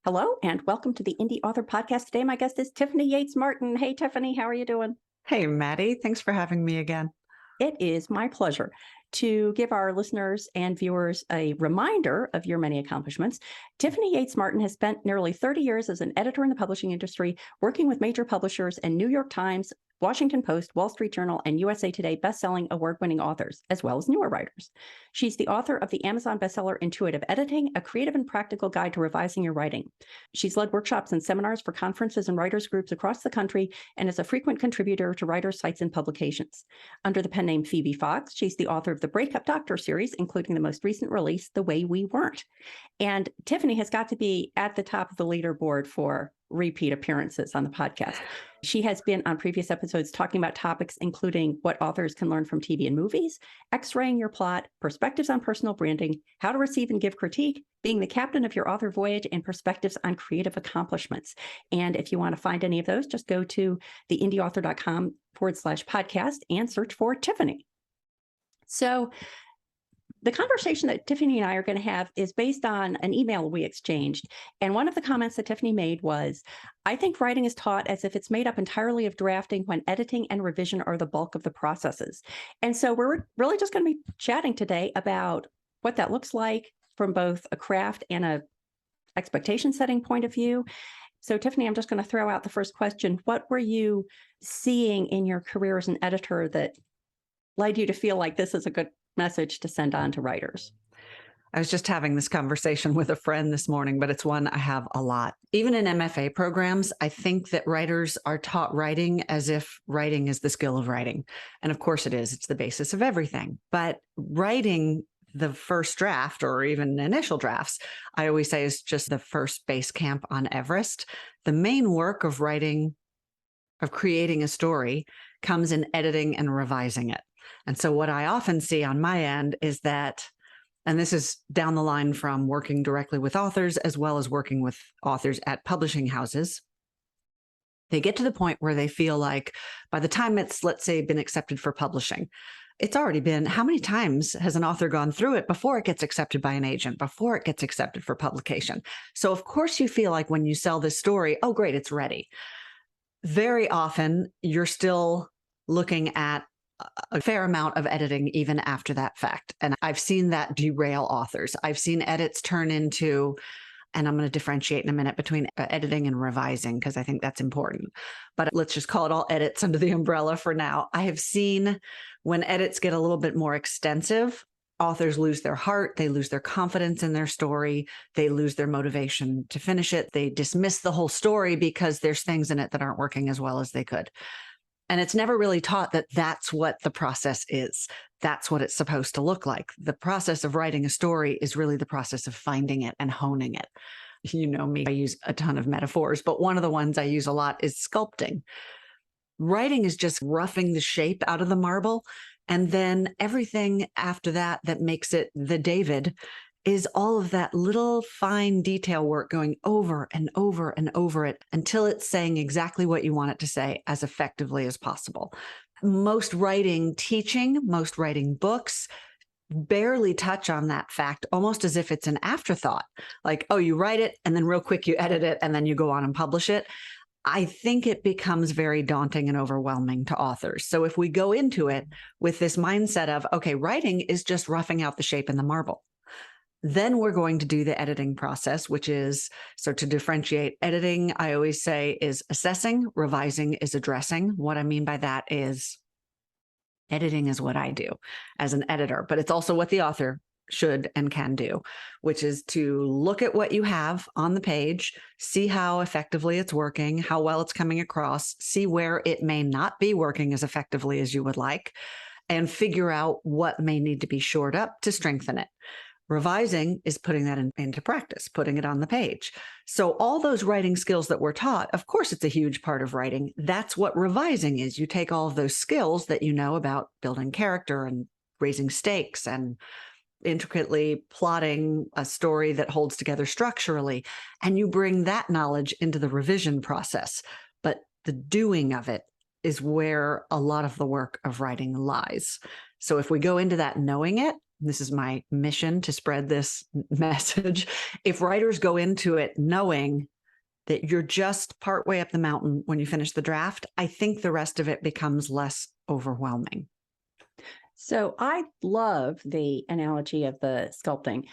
Hello and welcome to the Indy Author podcast. Today, my guest is Tiffany Yates Martin. Hey, Tiffany, how are you doing? Hey, Maddie. Thanks for having me again. It is my pleasure to give our listeners and viewers a reminder of your many accomplishments. Tiffany Yates Martin has spent nearly 30 years as an editor in the publishing industry, working with major publishers and New York Times, Washington Post, Wall Street Journal, and USA Today best-selling award-winning authors, as well as newer writers. She's the author of the Amazon bestseller Intuitive Editing, a creative and practical guide to revising your writing. She's led workshops and seminars for conferences and writers groups across the country and is a frequent contributor to writers' sites and publications. Under the pen name Phoebe Fox, she's the author of the Breakup Doctor series, including the most recent release, The Way We Weren't. And Tiffany has got to be at the top of the leaderboard for repeat appearances on the podcast. She has been on previous episodes talking about topics including what authors can learn from TV and movies, X-raying your plot, perspectives on personal branding, how to receive and give critique, being the captain of your author voyage, and perspectives on creative accomplishments. And if you want to find any of those, just go to theindyauthor.com/podcast and search for Tiffany. So the conversation that Tiffany and I are going to have is based on an email we exchanged. And one of the comments that Tiffany made was, I think writing is taught as if it's made up entirely of drafting when editing and revision are the bulk of the processes. And so we're really just going to be chatting today about what that looks like from both a craft and a expectation setting point of view. So Tiffany, I'm just going to throw out the first question. What were you seeing in your career as an editor that led you to feel like this is a good message to send on to writers? I was just having this conversation with a friend this morning, but it's one I have a lot. Even in MFA programs, I think that writers are taught writing as if writing is the skill of writing. And of course it is. It's the basis of everything. But writing the first draft or even initial drafts, I always say is just the first base camp on Everest. The main work of writing, of creating a story, comes in editing and revising it. And so what I often see on my end is that, and this is down the line from working directly with authors as well as working with authors at publishing houses, they get to the point where they feel like by the time it's, let's say, been accepted for publishing, it's already been, how many times has an author gone through it before it gets accepted by an agent, before it gets accepted for publication? So of course you feel like when you sell this story, oh, great, it's ready. Very often you're still looking at a fair amount of editing even after that fact. And I've seen that derail authors. I've seen edits turn into, and I'm going to differentiate in a minute between editing and revising because I think that's important. But let's just call it all edits under the umbrella for now. I have seen when edits get a little bit more extensive, authors lose their heart, they lose their confidence in their story, they lose their motivation to finish it, they dismiss the whole story because there's things in it that aren't working as well as they could. And it's never really taught that that's what the process is. That's what it's supposed to look like. The process of writing a story is really the process of finding it and honing it. You know me, I use a ton of metaphors, but one of the ones I use a lot is sculpting. Writing is just roughing the shape out of the marble. And then everything after that that makes it the David is all of that little fine detail work going over and over and over it until it's saying exactly what you want it to say as effectively as possible. Most writing teaching, most writing books barely touch on that fact, almost as if it's an afterthought. Like, oh, you write it and then real quick you edit it and then you go on and publish it. I think it becomes very daunting and overwhelming to authors. So if we go into it with this mindset of, okay, writing is just roughing out the shape in the marble. Then we're going to do the editing process, which is, so to differentiate, editing, I always say, is assessing, revising is addressing. What I mean by that is editing is what I do as an editor, but it's also what the author should and can do, which is to look at what you have on the page, see how effectively it's working, how well it's coming across, see where it may not be working as effectively as you would like, and figure out what may need to be shored up to strengthen it. Revising is putting that into practice, putting it on the page. So all those writing skills that we're taught, of course, it's a huge part of writing. That's what revising is. You take all of those skills that you know about building character and raising stakes and intricately plotting a story that holds together structurally, and you bring that knowledge into the revision process. But the doing of it is where a lot of the work of writing lies. So if we go into that knowing it, this is my mission to spread this message. If writers go into it knowing that you're just partway up the mountain when you finish the draft, I think the rest of it becomes less overwhelming. So I love the analogy of the sculpting.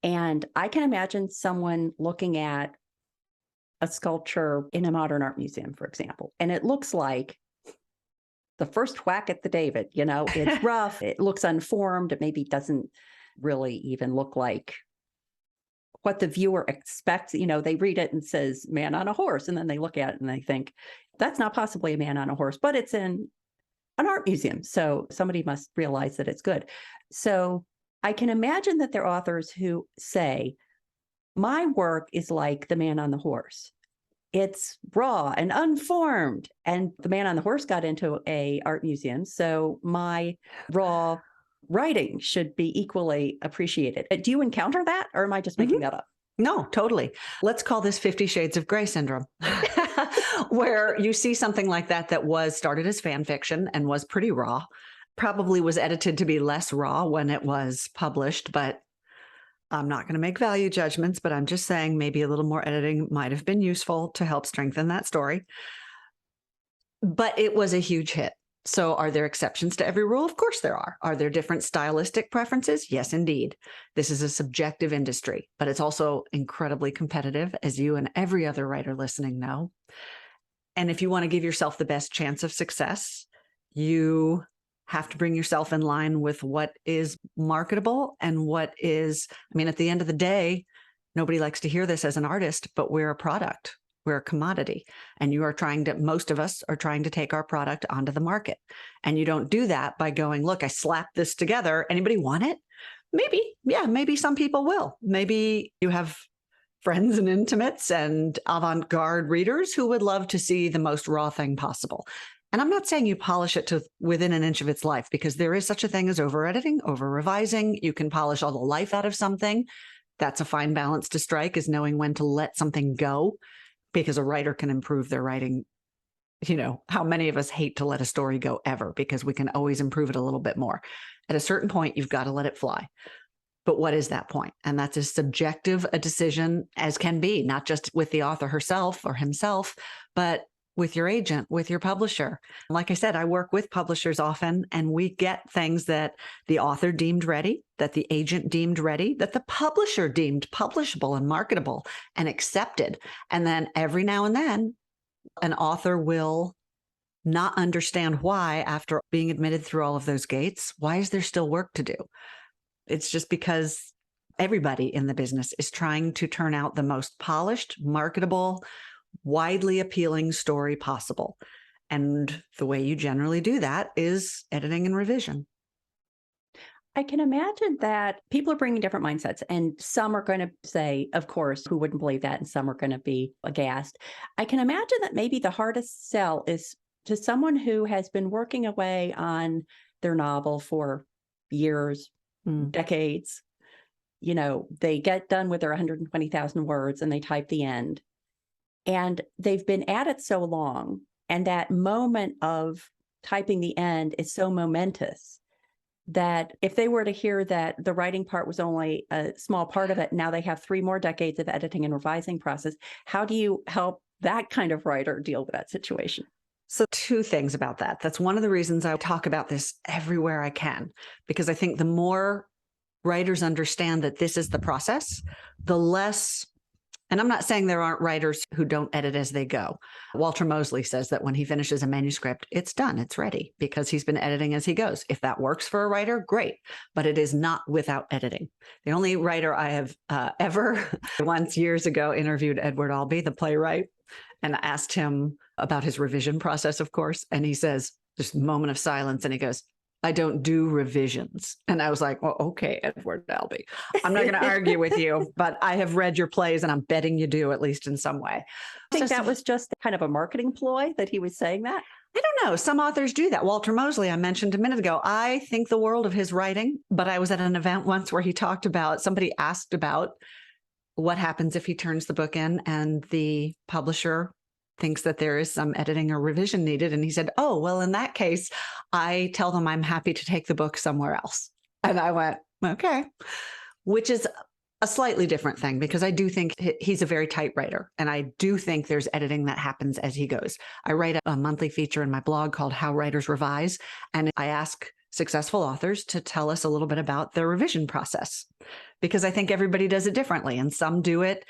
And I can imagine someone looking at a sculpture in a modern art museum, for example, and it looks like the first whack at the David, it's rough, it looks unformed, it maybe doesn't really even look like what the viewer expects. They read it and says man on a horse, and then they look at it and they think that's not possibly a man on a horse, but it's in an art museum. So somebody must realize that it's good. So I can imagine that there are authors who say, my work is like the man on the horse. It's raw and unformed. And the man on the horse got into a art museum. So my raw writing should be equally appreciated. Do you encounter that, or am I just making that up? No, totally. Let's call this 50 Shades of Grey syndrome, where you see something like that was started as fan fiction and was pretty raw, probably was edited to be less raw when it was published, but I'm not going to make value judgments, but I'm just saying maybe a little more editing might have been useful to help strengthen that story. But it was a huge hit. So are there exceptions to every rule? Of course there are. Are there different stylistic preferences? Yes, indeed. This is a subjective industry, but it's also incredibly competitive, as you and every other writer listening know. And if you want to give yourself the best chance of success, you have to bring yourself in line with what is marketable and what is, at the end of the day, nobody likes to hear this as an artist, but we're a product. We're a commodity, and most of us are trying to take our product onto the market. And you don't do that by going, look, I slapped this together. Anybody want it? Maybe some people will. Maybe you have friends and intimates and avant-garde readers who would love to see the most raw thing possible. And I'm not saying you polish it to within an inch of its life, because there is such a thing as over-editing, over-revising. You can polish all the life out of something. That's a fine balance to strike, is knowing when to let something go. Because a writer can improve their writing. How many of us hate to let a story go ever, because we can always improve it a little bit more. At a certain point, you've got to let it fly. But what is that point? And that's as subjective a decision as can be, not just with the author herself or himself, but with your agent, with your publisher. Like I said, I work with publishers often, and we get things that the author deemed ready, that the agent deemed ready, that the publisher deemed publishable and marketable and accepted. And then every now and then, an author will not understand why, after being admitted through all of those gates, why is there still work to do? It's just because everybody in the business is trying to turn out the most polished, marketable, widely appealing story possible. And the way you generally do that is editing and revision. I can imagine that people are bringing different mindsets, and some are going to say, of course, who wouldn't believe that? And some are going to be aghast. I can imagine that maybe the hardest sell is to someone who has been working away on their novel for years, decades. They get done with their 120,000 words and they type the end. And they've been at it so long, and that moment of typing the end is so momentous that if they were to hear that the writing part was only a small part of it, now they have 3 more decades of editing and revising process. How do you help that kind of writer deal with that situation? So 2 things about that. That's one of the reasons I talk about this everywhere I can, because I think the more writers understand that this is the process, the less. And I'm not saying there aren't writers who don't edit as they go. Walter Mosley says that when he finishes a manuscript, it's done, it's ready, because he's been editing as he goes. If that works for a writer, great, but it is not without editing. The only writer I have ever once years ago interviewed Edward Albee, the playwright, and asked him about his revision process, of course. And he says, just a moment of silence, and he goes, I don't do revisions. And I was like, well, okay, Edward Albee, I'm not going to argue with you, but I have read your plays and I'm betting you do, at least in some way. I think that was just kind of a marketing ploy that he was saying that. I don't know. Some authors do that. Walter Mosley, I mentioned a minute ago, I think the world of his writing, but I was at an event once where he talked about, somebody asked about what happens if he turns the book in and the publisher thinks that there is some editing or revision needed. And he said, oh, well, in that case, I tell them I'm happy to take the book somewhere else. And I went, okay, which is a slightly different thing because I do think he's a very tight writer. And I do think there's editing that happens as he goes. I write a monthly feature in my blog called How Writers Revise. And I ask successful authors to tell us a little bit about their revision process because I think everybody does it differently. And some do it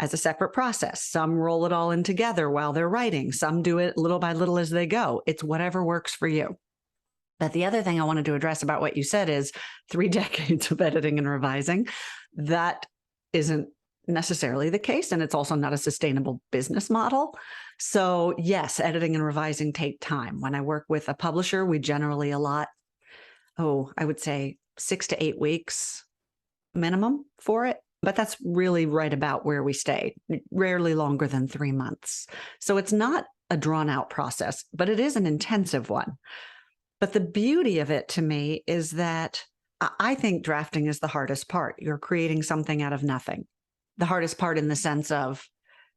as a separate process. Some roll it all in together while they're writing. Some do it little by little as they go. It's whatever works for you. But the other thing I wanted to address about what you said is 3 decades of editing and revising. That isn't necessarily the case. And it's also not a sustainable business model. So yes, editing and revising take time. When I work with a publisher, we generally allot, I would say 6 to 8 weeks minimum for it. But that's really right about where we stay, rarely longer than 3 months. So it's not a drawn out process, but it is an intensive one. But the beauty of it to me is that I think drafting is the hardest part. You're creating something out of nothing. The hardest part in the sense of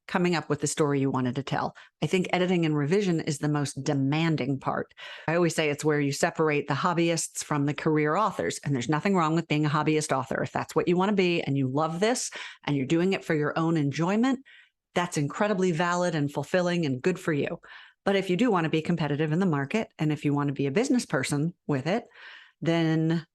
coming up with the story you wanted to tell. I think editing and revision is the most demanding part. I always say it's where you separate the hobbyists from the career authors. And there's nothing wrong with being a hobbyist author. If that's what you want to be and you love this and you're doing it for your own enjoyment, that's incredibly valid and fulfilling and good for you. But if you do want to be competitive in the market, and if you want to be a business person with it, then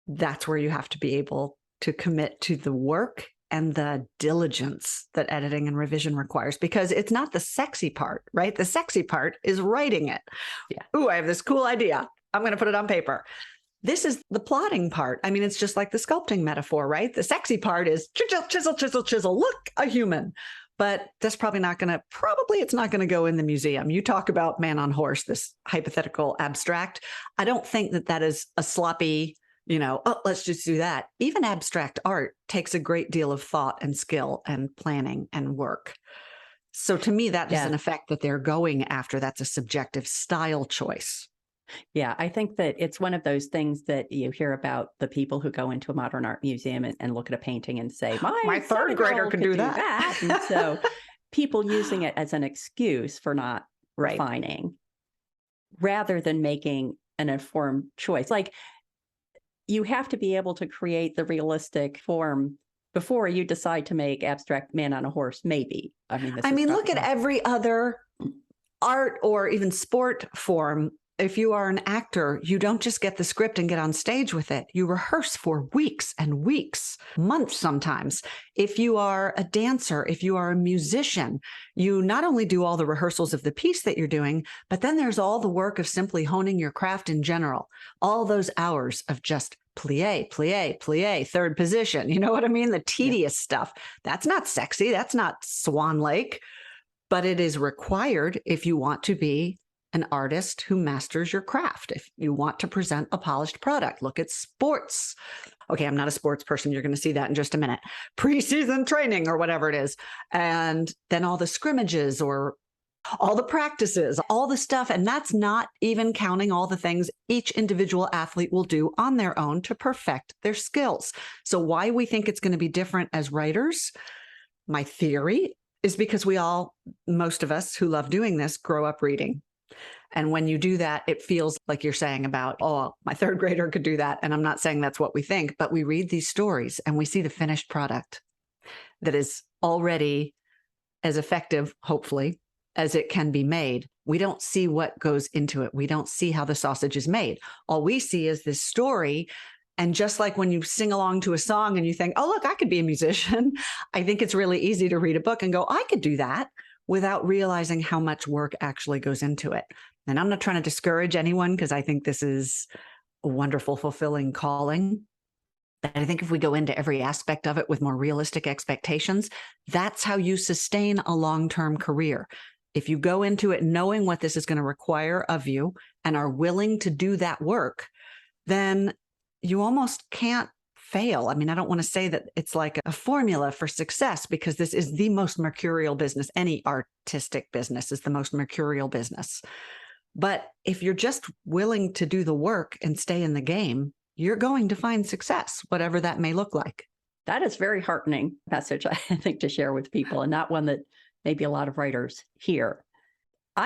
that's where you have to be able to commit to the work and the diligence that editing and revision requires, because it's not the sexy part, right? The sexy part is writing it. Yeah. Ooh, I have this cool idea. I'm going to put it on paper. This is the plotting part. I mean, it's just like the sculpting metaphor, right? The sexy part is chisel, chisel, chisel, chisel. Look, a human. But that's it's not going to go in the museum. You talk about man on horse, this hypothetical abstract. I don't think that is a sloppy, let's just do that. Even abstract art takes a great deal of thought and skill and planning and work. So to me, that is an effect that they're going after. That's a subjective style choice. Yeah, I think that it's one of those things that you hear about the people who go into a modern art museum and look at a painting and say, my third grader could do that. And so people using it as an excuse for not refining rather than making an informed choice. Like you have to be able to create the realistic form before you decide to make abstract man on a horse, maybe. I mean, look at every other art or even sport form. If you are an actor, you don't just get the script and get on stage with it. You rehearse for weeks and weeks, months sometimes. If you are a dancer, if you are a musician, you not only do all the rehearsals of the piece that you're doing, but then there's all the work of simply honing your craft in general. All those hours of just plie, plie, plie, third position. You know what I mean? The tedious stuff. That's not sexy. That's not Swan Lake, but it is required if you want to be an artist who masters your craft. If you want to present a polished product, look at sports. Okay, I'm not a sports person. You're going to see that in just a minute. Preseason training or whatever it is. And then all the scrimmages or all the practices, all the stuff. And that's not even counting all the things each individual athlete will do on their own to perfect their skills. So why we think it's going to be different as writers, my theory is because most of us who love doing this grow up reading. And when you do that, it feels like you're saying about, my third grader could do that. And I'm not saying that's what we think, but we read these stories and we see the finished product that is already as effective, hopefully, as it can be made. We don't see what goes into it. We don't see how the sausage is made. All we see is this story. And just like when you sing along to a song and you think, oh, look, I could be a musician. I think it's really easy to read a book and go, I could do that, without realizing how much work actually goes into it. And I'm not trying to discourage anyone because I think this is a wonderful, fulfilling calling. But I think if we go into every aspect of it with more realistic expectations, that's how you sustain a long-term career. If you go into it knowing what this is going to require of you and are willing to do that work, then you almost can't fail. I mean, I don't want to say that it's like a formula for success because this is the most mercurial business. Any artistic business is the most mercurial business. But if you're just willing to do the work and stay in the game, you're going to find success, whatever that may look like. That is very heartening message, I think, to share with people, and not one that maybe a lot of writers here.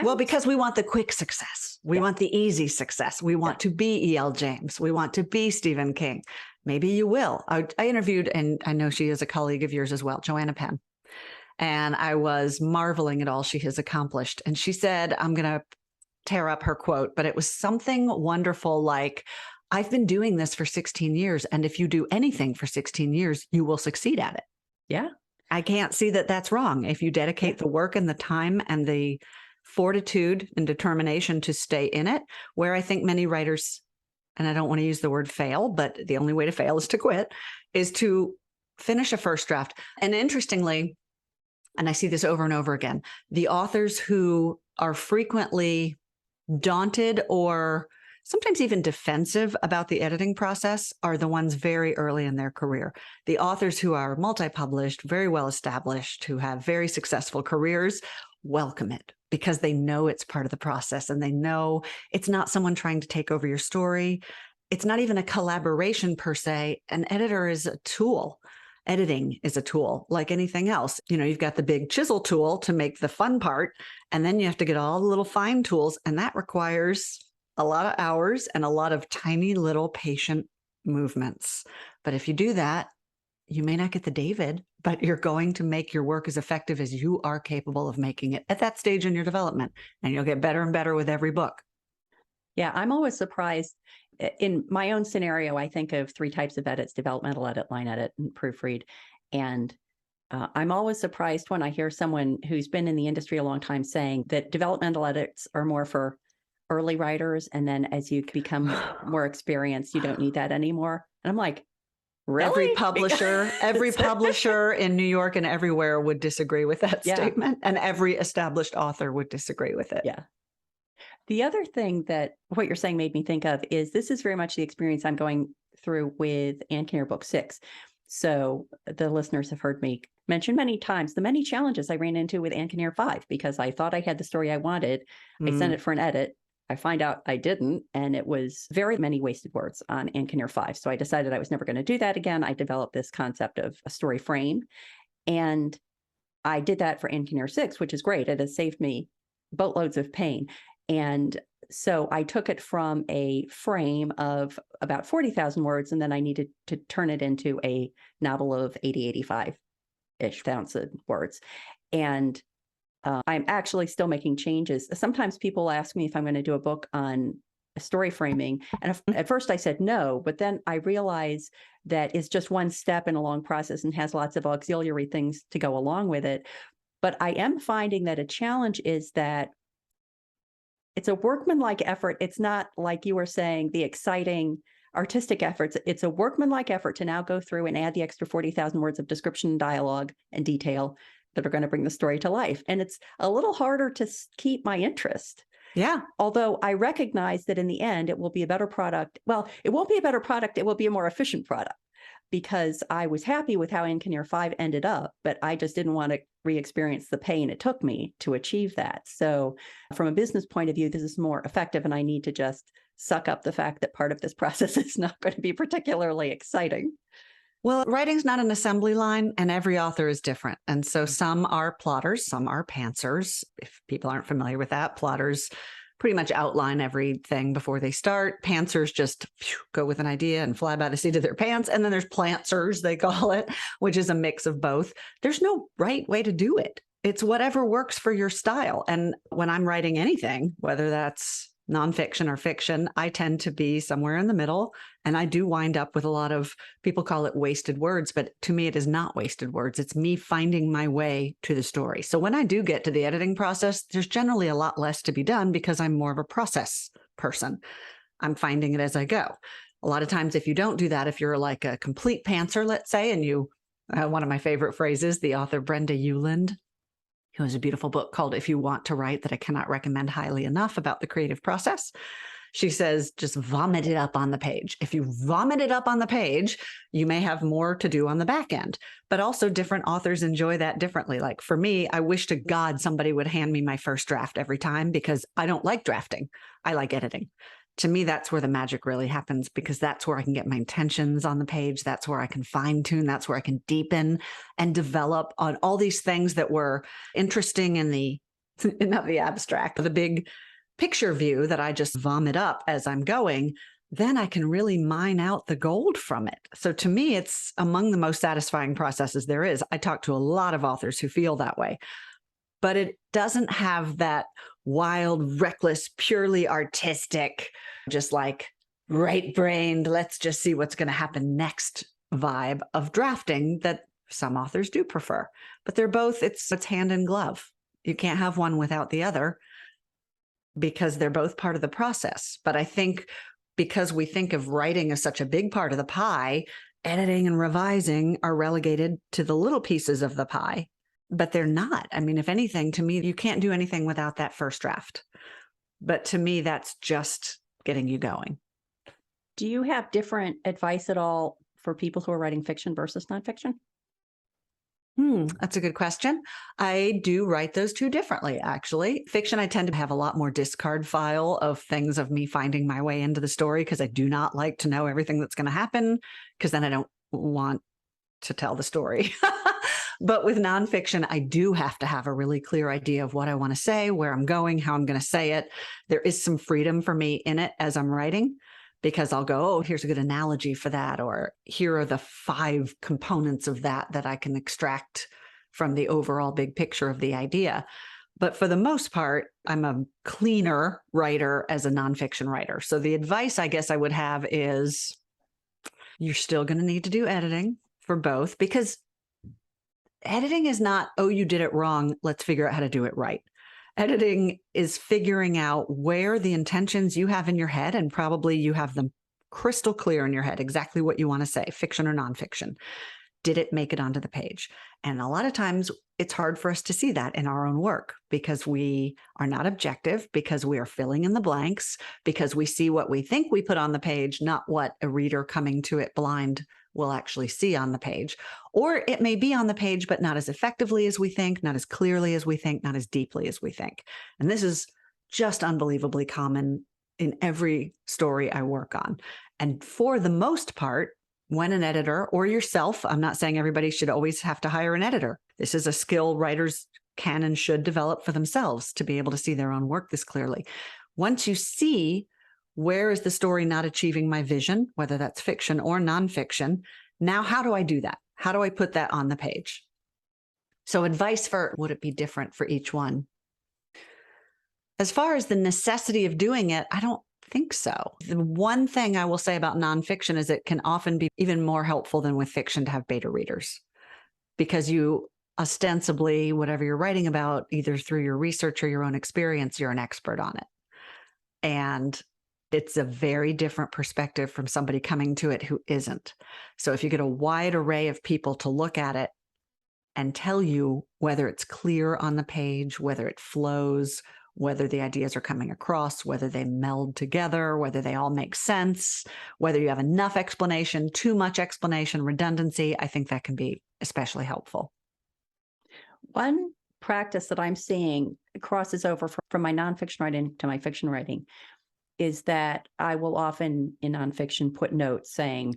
Well, because we want the quick success. We want the easy success. We want to be E.L. James. We want to be Stephen King. Maybe you will. I interviewed, and I know she is a colleague of yours as well, Joanna Penn. And I was marveling at all she has accomplished. And she said, I'm going to tear up her quote, but it was something wonderful like, I've been doing this for 16 years. And if you do anything for 16 years, you will succeed at it. Yeah. I can't see that that's wrong. If you dedicate the work and the time and the fortitude and determination to stay in it, where I think many writers, and I don't want to use the word fail, but the only way to fail is to quit, is to finish a first draft. And interestingly, and I see this over and over again, the authors who are frequently daunted or sometimes even defensive about the editing process are the ones very early in their career. The authors who are multi-published, very well established, who have very successful careers, welcome it because they know it's part of the process and they know it's not someone trying to take over your story. It's not even a collaboration per se. An editor is a tool. Editing is a tool like anything else. You know, you've got the big chisel tool to make the fun part, and then you have to get all the little fine tools, and that requires a lot of hours and a lot of tiny little patient movements. But if you do that, you may not get the David, but you're going to make your work as effective as you are capable of making it at that stage in your development, and you'll get better and better with every book. Yeah, I'm always surprised. In my own scenario, I think of 3 types of edits: developmental edit, line edit, and proofread. And I'm always surprised when I hear someone who's been in the industry a long time saying that developmental edits are more for early writers. And then as you become more experienced, you don't need that anymore. And I'm like, really? Every publisher in New York and everywhere would disagree with that statement. And every established author would disagree with it. Yeah. The other thing that what you're saying made me think of is this is very much the experience I'm going through with Ann Kinnear Book 6. So the listeners have heard me mention many times the many challenges I ran into with Ann Kinnear 5 because I thought I had the story I wanted. I sent it for an edit. I find out I didn't, and it was very many wasted words on Ann Kinnear 5. So I decided I was never going to do that again. I developed this concept of a story frame, and I did that for Ann Kinnear 6, which is great. It has saved me boatloads of pain. And so I took it from a frame of about 40,000 words, and then I needed to turn it into a novel of 85-ish thousand words. And I'm actually still making changes. Sometimes people ask me if I'm going to do a book on story framing. And at first I said no, but then I realized that it's just one step in a long process and has lots of auxiliary things to go along with it. But I am finding that a challenge is that it's a workmanlike effort. It's not like you were saying, the exciting artistic efforts. It's a workmanlike effort to now go through and add the extra 40,000 words of description and dialogue and detail that are going to bring the story to life. And it's a little harder to keep my interest. Yeah. Although I recognize that in the end, it will be a better product. Well, it won't be a better product. It will be a more efficient product because I was happy with how Ann Kinnear 5 ended up, but I just didn't want to re-experience the pain it took me to achieve that. So from a business point of view, this is more effective, and I need to just suck up the fact that part of this process is not going to be particularly exciting. Well, writing's not an assembly line, and every author is different. And so some are plotters, some are pantsers. If people aren't familiar with that, plotters pretty much outline everything before they start. Pantsers just go with an idea and fly by the seat of their pants. And then there's plantsers, they call it, which is a mix of both. There's no right way to do it. It's whatever works for your style. And when I'm writing anything, whether that's nonfiction or fiction, I tend to be somewhere in the middle. And I do wind up with a lot of, people call it wasted words, but to me, it is not wasted words. It's me finding my way to the story. So when I do get to the editing process, there's generally a lot less to be done because I'm more of a process person. I'm finding it as I go. A lot of times, if you don't do that, if you're like a complete pantser, let's say, and you, one of my favorite phrases, the author Brenda Euland, who has a beautiful book called If You Want to Write that I cannot recommend highly enough about the creative process. She says, just vomit it up on the page. If you vomit it up on the page, you may have more to do on the back end. But also different authors enjoy that differently. Like for me, I wish to God somebody would hand me my first draft every time because I don't like drafting. I like editing. To me, that's where the magic really happens, because that's where I can get my intentions on the page. That's where I can fine tune. That's where I can deepen and develop on all these things that were interesting in the, not the abstract, the big picture view that I just vomit up as I'm going. Then I can really mine out the gold from it. So to me, it's among the most satisfying processes there is. I talk to a lot of authors who feel that way, but it doesn't have that wild, reckless, purely artistic, just like right-brained, let's just see what's going to happen next vibe of drafting that some authors do prefer. But they're both, it's hand in glove. You can't have one without the other because they're both part of the process. But I think because we think of writing as such a big part of the pie, editing and revising are relegated to the little pieces of the pie. But they're not. I mean, if anything, to me, you can't do anything without that first draft. But to me, that's just getting you going. Do you have different advice at all for people who are writing fiction versus nonfiction? That's a good question. I do write those two differently, actually. Fiction, I tend to have a lot more discard file of things of me finding my way into the story, because I do not like to know everything that's going to happen, because then I don't want to tell the story. But with nonfiction, I do have to have a really clear idea of what I want to say, where I'm going, how I'm going to say it. There is some freedom for me in it as I'm writing, because I'll go, oh, here's a good analogy for that, or here are the 5 components of that I can extract from the overall big picture of the idea. But for the most part, I'm a cleaner writer as a nonfiction writer. So the advice I guess I would have is you're still going to need to do editing for both, because editing is not, oh, you did it wrong, let's figure out how to do it right. Editing is figuring out where the intentions you have in your head, and probably you have them crystal clear in your head, exactly what you want to say, fiction or nonfiction. Did it make it onto the page? And a lot of times it's hard for us to see that in our own work, because we are not objective, because we are filling in the blanks, because we see what we think we put on the page, not what a reader coming to it blind will actually see on the page. Or it may be on the page, but not as effectively as we think, not as clearly as we think, not as deeply as we think. And this is just unbelievably common in every story I work on. And for the most part, when an editor or yourself, I'm not saying everybody should always have to hire an editor. This is a skill writers can and should develop for themselves, to be able to see their own work this clearly. Once you see where is the story not achieving my vision, whether that's fiction or nonfiction, now how do I do that? How do I put that on the page? So advice for, would it be different for each one? As far as the necessity of doing it, I don't think so. The one thing I will say about nonfiction is it can often be even more helpful than with fiction to have beta readers, because you ostensibly, whatever you're writing about, either through your research or your own experience, you're an expert on it. And it's a very different perspective from somebody coming to it who isn't. So if you get a wide array of people to look at it and tell you whether it's clear on the page, whether it flows, whether the ideas are coming across, whether they meld together, whether they all make sense, whether you have enough explanation, too much explanation, redundancy, I think that can be especially helpful. One practice that I'm seeing crosses over from my nonfiction writing to my fiction writing is that I will often in nonfiction put notes saying,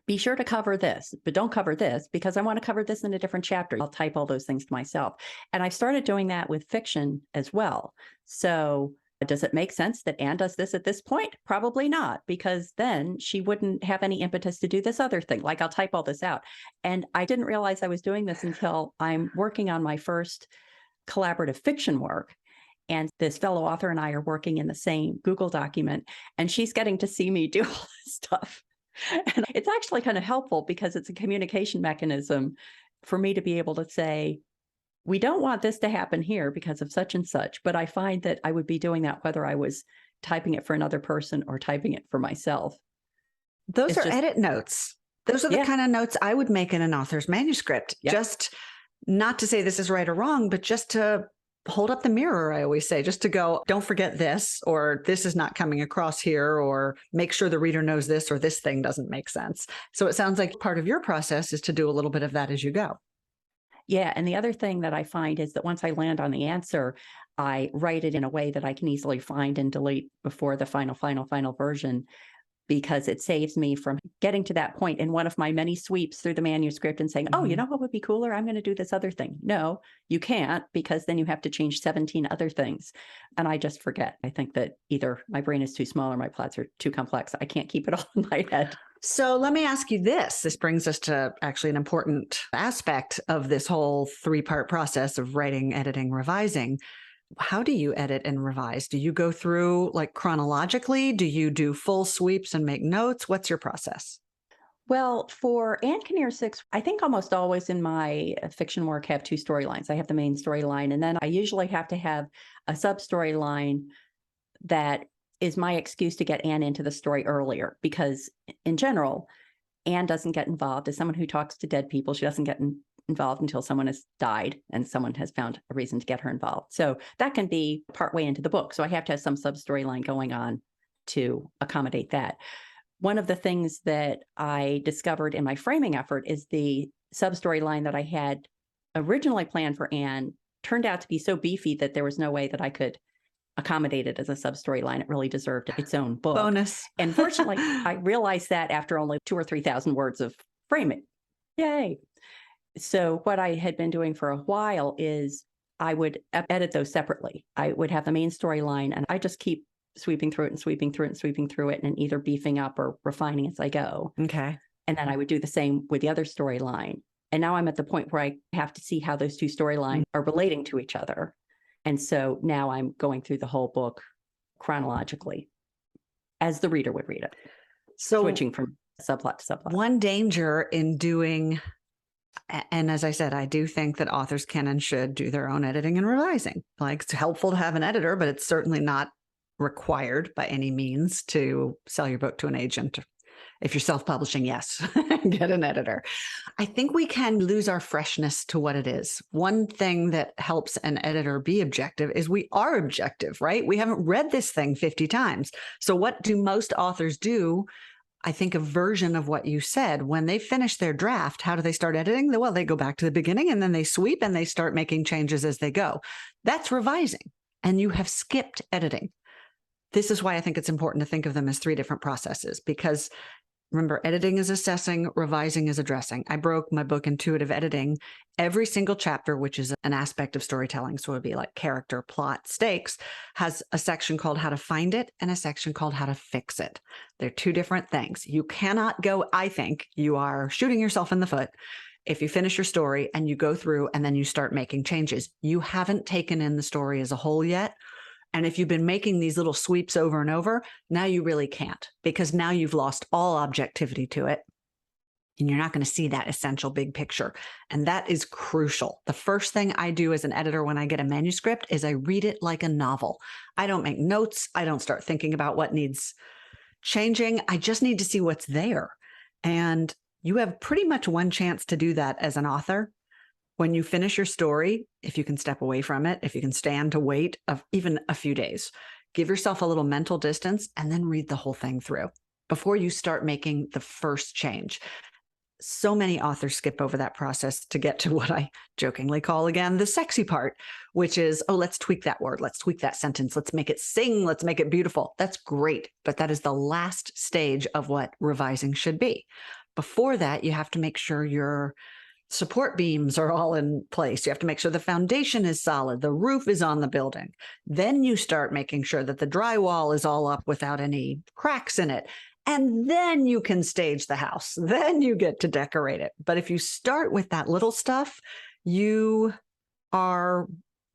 be sure to cover this, but don't cover this because I want to cover this in a different chapter. I'll type all those things to myself. And I've started doing that with fiction as well. So does it make sense that Anne does this at this point? Probably not, because then she wouldn't have any impetus to do this other thing. Like I'll type all this out. And I didn't realize I was doing this until I'm working on my first collaborative fiction work. And this fellow author and I are working in the same Google document, and she's getting to see me do all this stuff. And it's actually kind of helpful because it's a communication mechanism for me to be able to say, we don't want this to happen here because of such and such. But I find that I would be doing that whether I was typing it for another person or typing it for myself. Those are edit notes. Those are the kind of notes I would make in an author's manuscript. Just not to say this is right or wrong, but just to hold up the mirror, I always say, just to go, don't forget this, or this is not coming across here, or make sure the reader knows this, or this thing doesn't make sense. So it sounds like part of your process is to do a little bit of that as you go. Yeah. And the other thing that I find is that once I land on the answer, I write it in a way that I can easily find and delete before the final version, because it saves me from getting to that point in one of my many sweeps through the manuscript and saying, oh, you know what would be cooler? I'm going to do this other thing. No, you can't, because then you have to change 17 other things. And I just forget. I think that either my brain is too small or my plots are too complex. I can't keep it all in my head. So let me ask you this. This brings us to actually an important aspect of this whole 3-part process of writing, editing, revising. How do you edit and revise? Do you go through like chronologically? Do you do full sweeps and make notes? What's your process? Well, for Anne Kinnear 6, I think almost always in my fiction work have two storylines. I have the main storyline, and then I usually have to have a sub storyline that is my excuse to get Anne into the story earlier, because in general, Anne doesn't get involved. As someone who talks to dead people, she doesn't get involved until someone has died and someone has found a reason to get her involved. So that can be partway into the book. So I have to have some sub storyline going on to accommodate that. One of the things that I discovered in my framing effort is the sub storyline that I had originally planned for Anne turned out to be so beefy that there was no way that I could accommodate it as a sub storyline. It really deserved its own book. Bonus. And fortunately, I realized that after only 2,000 or 3,000 words of framing. Yay. So what I had been doing for a while is I would edit those separately. I would have the main storyline, and I just keep sweeping through it and sweeping through it and sweeping through it, and either beefing up or refining as I go. Okay. And then I would do the same with the other storyline. And now I'm at the point where I have to see how those two storylines are relating to each other. And so now I'm going through the whole book chronologically as the reader would read it. So switching from subplot to subplot. One danger in doing, and as I said, I do think that authors can and should do their own editing and revising. Like, it's helpful to have an editor, but it's certainly not required by any means to sell your book to an agent. If you're self-publishing, yes, get an editor. I think we can lose our freshness to what it is. One thing that helps an editor be objective is we are objective, right? We haven't read this thing 50 times. So what do most authors do? I think a version of what you said, when they finish their draft, how do they start editing? Well, they go back to the beginning and then they sweep and they start making changes as they go. That's revising, and you have skipped editing. This is why I think it's important to think of them as 3 different processes, because remember, editing is assessing, revising is addressing. I broke my book Intuitive Editing. Every single chapter, which is an aspect of storytelling, so it would be like character, plot, stakes, has a section called How to Find It and a section called How to Fix It. They're 2 different things. You cannot go, I think you are shooting yourself in the foot if you finish your story and you go through and then you start making changes. You haven't taken in the story as a whole yet. And if you've been making these little sweeps over and over, now you really can't, because now you've lost all objectivity to it. And you're not going to see that essential big picture. And that is crucial. The first thing I do as an editor when I get a manuscript is I read it like a novel. I don't make notes. I don't start thinking about what needs changing. I just need to see what's there. And you have pretty much one chance to do that as an author. When you finish your story, if you can step away from it, if you can stand to wait even a few days, give yourself a little mental distance and then read the whole thing through before you start making the first change. So many authors skip over that process to get to what I jokingly call, again, the sexy part, which is, oh, let's tweak that word. Let's tweak that sentence. Let's make it sing. Let's make it beautiful. That's great. But that is the last stage of what revising should be. Before that, you have to make sure your support beams are all in place. You have to make sure the foundation is solid. The roof is on the building. Then you start making sure that the drywall is all up without any cracks in it. And then you can stage the house. Then you get to decorate it. But if you start with that little stuff, you are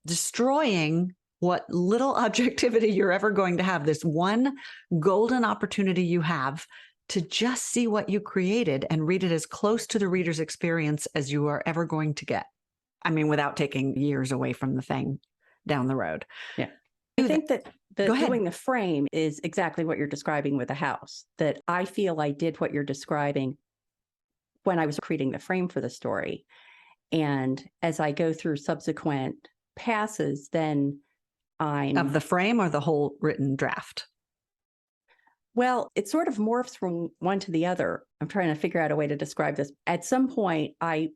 destroying what little objectivity you're ever going to have. This one golden opportunity you have to just see what you created and read it as close to the reader's experience as you are ever going to get. I mean, without taking years away from the thing down the road. Yeah. I think that doing the frame is exactly what you're describing with a house, that I feel I did what you're describing when I was creating the frame for the story. And as I go through subsequent passes, then Of the frame or the whole written draft? Well, it sort of morphs from one to the other. I'm trying to figure out a way to describe this. At some point, I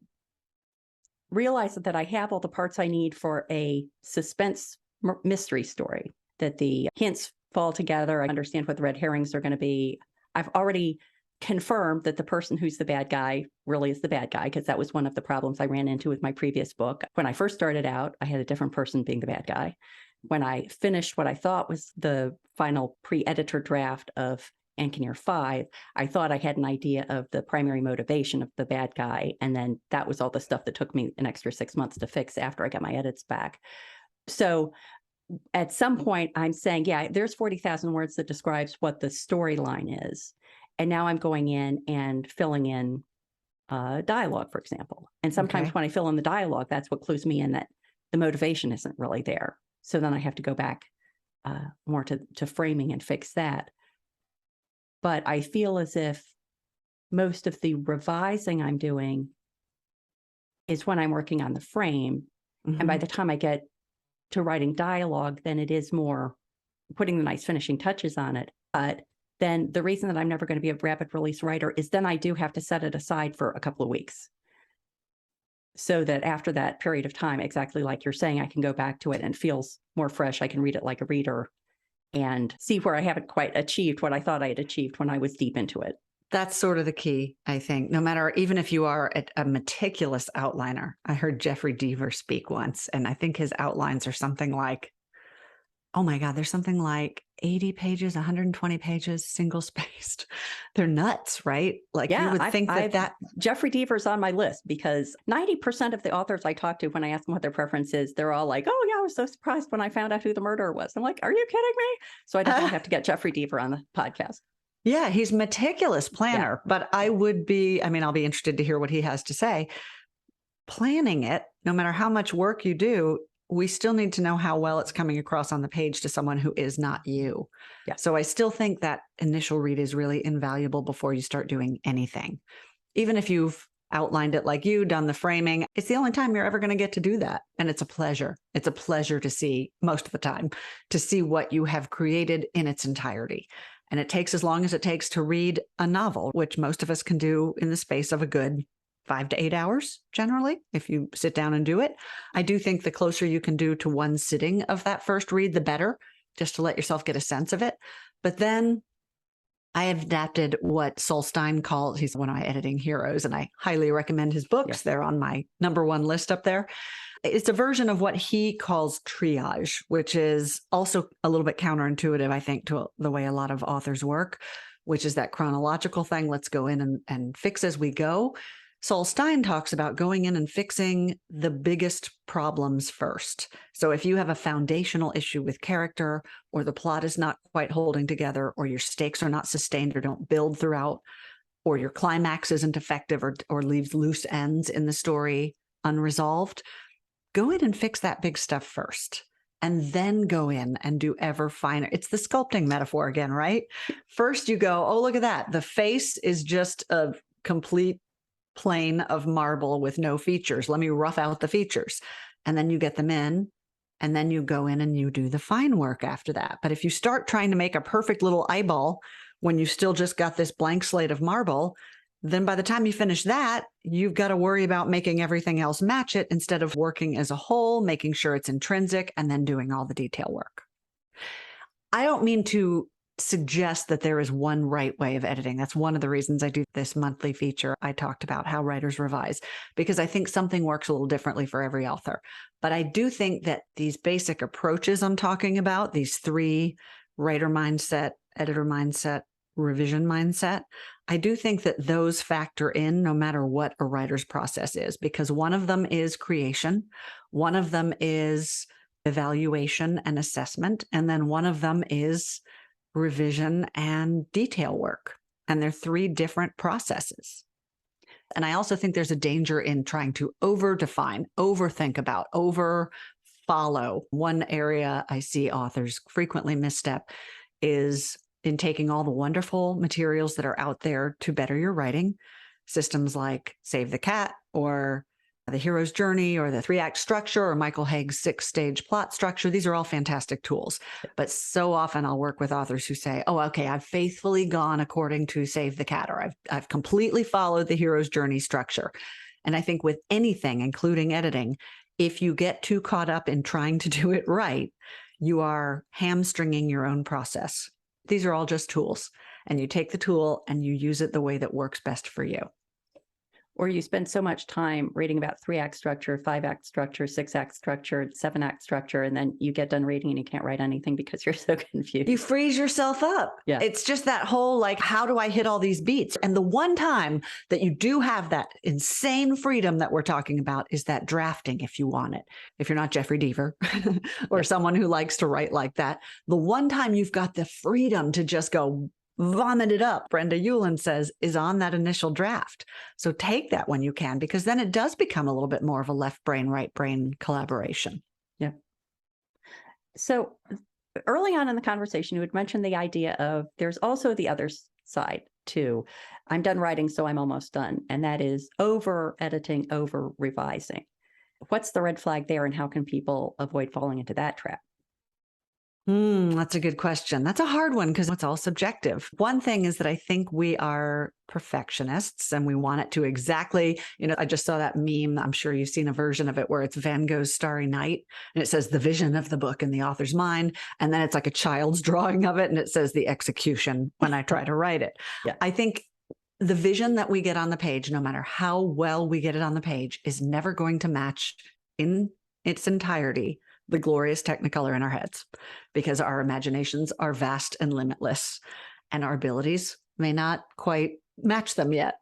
realize that I have all the parts I need for a suspense mystery story, that the hints fall together. I understand what the red herrings are going to be. I've already confirmed that the person who's the bad guy really is the bad guy, because that was one of the problems I ran into with my previous book. When I first started out, I had a different person being the bad guy. When I finished what I thought was the final pre-editor draft of Ankeneer 5, I thought I had an idea of the primary motivation of the bad guy. And then that was all the stuff that took me an extra 6 months to fix after I got my edits back. So at some point, I'm saying, yeah, there's 40,000 words that describes what the storyline is. And now I'm going in and filling in dialogue, for example. And sometimes when I fill in the dialogue, that's what clues me in that the motivation isn't really there. So then I have to go back more to framing and fix that. But I feel as if most of the revising I'm doing is when I'm working on the frame. Mm-hmm. And by the time I get to writing dialogue, then it is more putting the nice finishing touches on it. But then the reason that I'm never going to be a rapid release writer is then I do have to set it aside for a couple of weeks. So that after that period of time, exactly like you're saying, I can go back to it and it feels more fresh. I can read it like a reader and see where I haven't quite achieved what I thought I had achieved when I was deep into it. That's sort of the key, I think. No matter, even if you are a meticulous outliner. I heard Jeffrey Deaver speak once, and I think his outlines are something like, oh my God, there's something like 80 pages, 120 pages, single spaced. They're nuts, right? Like you would think that Jeffrey Deaver's on my list, because 90% of the authors I talk to, when I ask them what their preference is, they're all like, oh yeah, I was so surprised when I found out who the murderer was. I'm like, are you kidding me? So I definitely have to get Jeffrey Deaver on the podcast. Yeah, he's meticulous planner, but I'll be interested to hear what he has to say. Planning it, no matter how much work you do, we still need to know how well it's coming across on the page to someone who is not you. Yeah. So I still think that initial read is really invaluable before you start doing anything. Even if you've outlined it like you, done the framing, it's the only time you're ever going to get to do that. And it's a pleasure. It's a pleasure to see, most of the time, to see what you have created in its entirety. And it takes as long as it takes to read a novel, which most of us can do in the space of a good 5 to 8 hours, generally, if you sit down and do it. I do think the closer you can do to one sitting of that first read, the better, just to let yourself get a sense of it. But then I have adapted what Sol Stein calls, he's one of my editing heroes, and I highly recommend his books. Yeah. They're on my #1 list up there. It's a version of what he calls triage, which is also a little bit counterintuitive, I think, to the way a lot of authors work, which is that chronological thing. Let's go in and fix as we go. Sol Stein talks about going in and fixing the biggest problems first. So if you have a foundational issue with character, or the plot is not quite holding together, or your stakes are not sustained or don't build throughout, or your climax isn't effective or leaves loose ends in the story unresolved, go in and fix that big stuff first. And then go in and do ever finer. It's the sculpting metaphor again, right? First you go, oh, look at that. The face is just a complete plane of marble with no features. Let me rough out the features. And then you get them in, and then you go in and you do the fine work after that. But if you start trying to make a perfect little eyeball when you still just got this blank slate of marble, then by the time you finish that, you've got to worry about making everything else match it instead of working as a whole, making sure it's intrinsic, and then doing all the detail work. I don't mean to suggest that there is one right way of editing. That's one of the reasons I do this monthly feature. I talked about how writers revise, because I think something works a little differently for every author. But I do think that these basic approaches I'm talking about, these 3, writer mindset, editor mindset, revision mindset, I do think that those factor in no matter what a writer's process is, because one of them is creation, one of them is evaluation and assessment, and then one of them is revision and detail work. And they're 3 different processes. And I also think there's a danger in trying to over-define, overthink about, over-follow. One area I see authors frequently misstep is in taking all the wonderful materials that are out there to better your writing, systems like Save the Cat, or the hero's journey, or the 3-act structure, or Michael Haig's 6-stage plot structure. These are all fantastic tools. But so often I'll work with authors who say, oh, okay, I've faithfully gone according to Save the Cat, or I've completely followed the hero's journey structure. And I think with anything, including editing, if you get too caught up in trying to do it right, you are hamstringing your own process. These are all just tools, and you take the tool and you use it the way that works best for you. Or you spend so much time reading about 3-act structure, 5-act structure, 6-act structure, 7-act structure, and then you get done reading and you can't write anything because you're so confused. You freeze yourself up. Yeah. It's just that whole, like, how do I hit all these beats? And the one time that you do have that insane freedom that we're talking about is that drafting, if you want it. If you're not Jeffrey Deaver or someone who likes to write like that, the one time you've got the freedom to just go vomit it up, Brenda Ulan says, is on that initial draft. So take that when you can, because then it does become a little bit more of a left brain, right brain collaboration. Yeah. So early on in the conversation, you had mentioned the idea of there's also the other side too. I'm done writing, so I'm almost done. And that is over editing, over revising. What's the red flag there, and how can people avoid falling into that trap? That's a good question. That's a hard one because it's all subjective. One thing is that I think we are perfectionists and we want it to exactly, I just saw that meme. I'm sure you've seen a version of it where it's Van Gogh's Starry Night and it says the vision of the book in the author's mind. And then it's like a child's drawing of it and it says the execution when I try to write it. Yeah. I think the vision that we get on the page, no matter how well we get it on the page, is never going to match in its entirety the glorious Technicolor in our heads, because our imaginations are vast and limitless, and our abilities may not quite match them yet.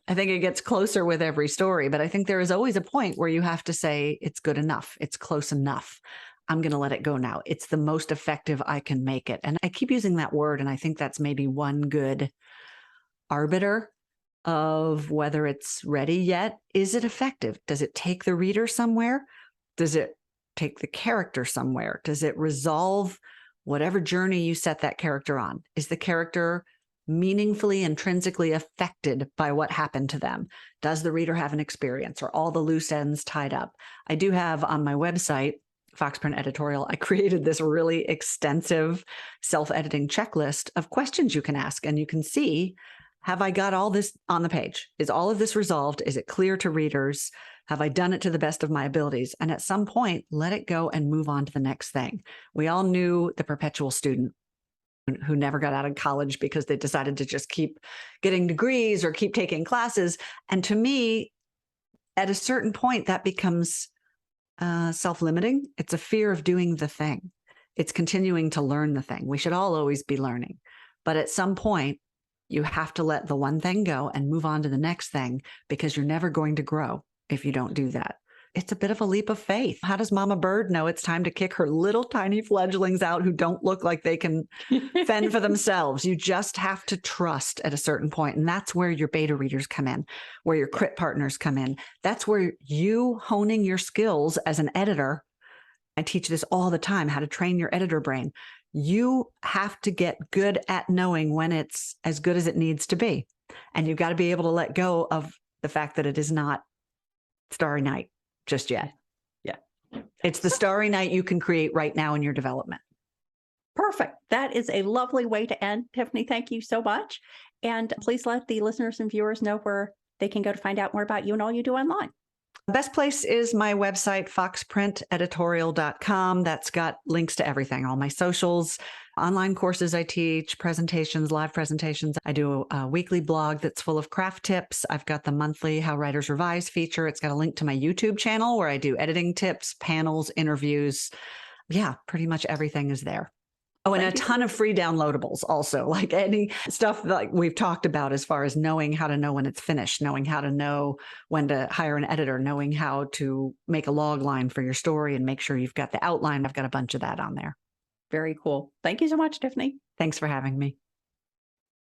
I think it gets closer with every story, but I think there is always a point where you have to say, it's good enough. It's close enough. I'm going to let it go now. It's the most effective I can make it. And I keep using that word, and I think that's maybe one good arbiter of whether it's ready yet. Is it effective? Does it take the reader somewhere? Does it take the character somewhere? Does it resolve whatever journey you set that character on? Is the character meaningfully, intrinsically affected by what happened to them? Does the reader have an experience? Or all the loose ends tied up? I do have on my website, Foxprint Editorial, I created this really extensive self-editing checklist of questions you can ask, and you can see, have I got all this on the page? Is all of this resolved? Is it clear to readers? Have I done it to the best of my abilities? And at some point, let it go and move on to the next thing. We all knew the perpetual student who never got out of college because they decided to just keep getting degrees or keep taking classes. And to me, at a certain point, that becomes self-limiting. It's a fear of doing the thing. It's continuing to learn the thing. We should all always be learning. But at some point, you have to let the one thing go and move on to the next thing, because you're never going to grow if you don't do that. It's a bit of a leap of faith. How does Mama Bird know it's time to kick her little tiny fledglings out who don't look like they can fend for themselves? You just have to trust at a certain point. And that's where your beta readers come in, where your crit partners come in. That's where you honing your skills as an editor. I teach this all the time, how to train your editor brain. You have to get good at knowing when it's as good as it needs to be. And you've got to be able to let go of the fact that it is not Starry Night just yet. Yeah. It's the Starry Night you can create right now in your development. Perfect. That is a lovely way to end. Tiffany, thank you so much. And please let the listeners and viewers know where they can go to find out more about you and all you do online. The best place is my website, foxprinteditorial.com. That's got links to everything, all my socials, online courses I teach, presentations, live presentations. I do a weekly blog that's full of craft tips. I've got the monthly How Writers Revise feature. It's got a link to my YouTube channel where I do editing tips, panels, interviews. Yeah, pretty much everything is there. Oh, and a ton of free downloadables also, like any stuff like we've talked about as far as knowing how to know when it's finished, knowing how to know when to hire an editor, knowing how to make a log line for your story and make sure you've got the outline. I've got a bunch of that on there. Very cool. Thank you so much, Tiffany. Thanks for having me.